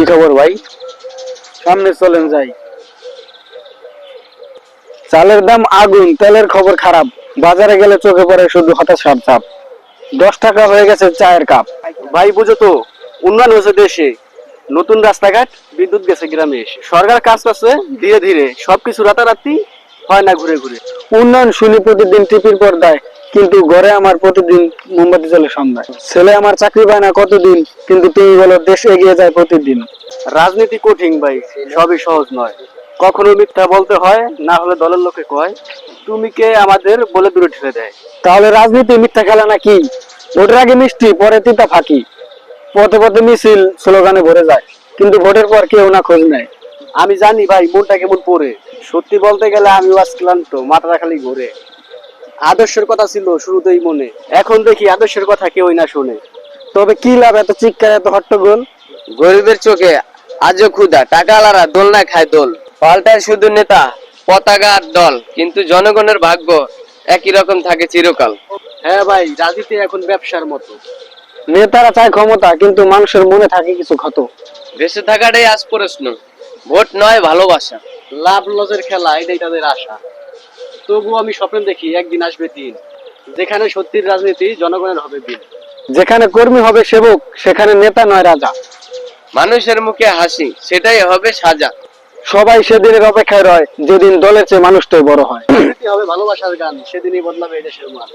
কি খবর ভাই? সামনে চলেন যাই। চালের দাম আগুন, তেলের খবর খারাপ। বাজারে গেলে চোখে পড়ে শুধু হতাশার ছাপ। 10 টাকা হয়ে গেছে চায়ের কাপ। ভাই বুঝো তো, উন্নয়ন হয়েছে দেশে, নতুন রাস্তাঘাট, বিদ্যুৎ গেছে গ্রামে এসে, সরকার কাজ করছে ধীরে ধীরে, সবকিছু রাতারাতি হয় না ঘুরে ঘুরে। উন্নয়ন শুনি প্রতিদিন টিভির পর্দায়, কিন্তু ঘরে আমার প্রতিদিন মোমবাতি চলে সন্ধ্যায়। ছেলে আমার চাকরি পায় না কতদিন, কিন্তু তুমি বলো দেশ এগিয়ে যায় প্রতিদিন। রাজনীতি কঠিন ভাই, সবই সহজ নয়। কখনো মিথ্যা বলতে হয়, না হলে দলের লোকে কয় তুমি কে আমাদের বলে দূরে ঠেলে দেয়। তাহলে রাজনীতি মিথ্যা খেলা নাকি? ভোটের আগে মিষ্টি, পরে তিতা ফাঁকি। পথে পথে মিছিল, স্লোগানে ভরে যায়, কিন্তু ভোটের পর কেউ না খোঁজ নেয়। আমি জানি ভাই মনটা কেমন পড়ে, সত্যি বলতে গেলে আমিও আজ ক্লান্ত, মাথাটা খালি ঘোরে। আদর্শের কথা ছিল শুরুতেই মনে, এখন দেখি আদর্শের কথা কেউই না শোনে। তবে কি লাভ এত চিৎকার, এত হট্টগোল? গরিবের চোখে আজও ক্ষুধা, টাকাওয়ালারা দোলনা খায় দোল। পাল্টায় শুধু নেতা, পতাকা আর দল, কিন্তু জনগণের ভাগ্য একই রকম থাকে চিরকাল। হ্যাঁ ভাই, রাজনীতি এখন ব্যবসার মতো। নেতারা চায় ক্ষমতা, কিন্তু মানুষের মনে থাকে কিছু ক্ষত। বেঁচে থাকাটাই আজ প্রশ্ন, ভোট নয় ভালোবাসা। লাভ লসের খেলা, এটাই তাদের আশা। তবু আমি স্বপ্ন দেখি একদিন আসবে দিন, যেখানে সত্যির রাজনীতি জনগণের হবে দিন। যেখানে কর্মী হবে সেবক, সেখানে নেতা নয় রাজা। মানুষের মুখে হাসি, সেটাই হবে সাজা। সবাই সেদিনের অপেক্ষায় রয়, যেদিন দলের চেয়ে মানুষটাই বড় হয়। রাজনীতি হবে ভালোবাসার গান, সেদিনই বদলাবে এই দেশের মান।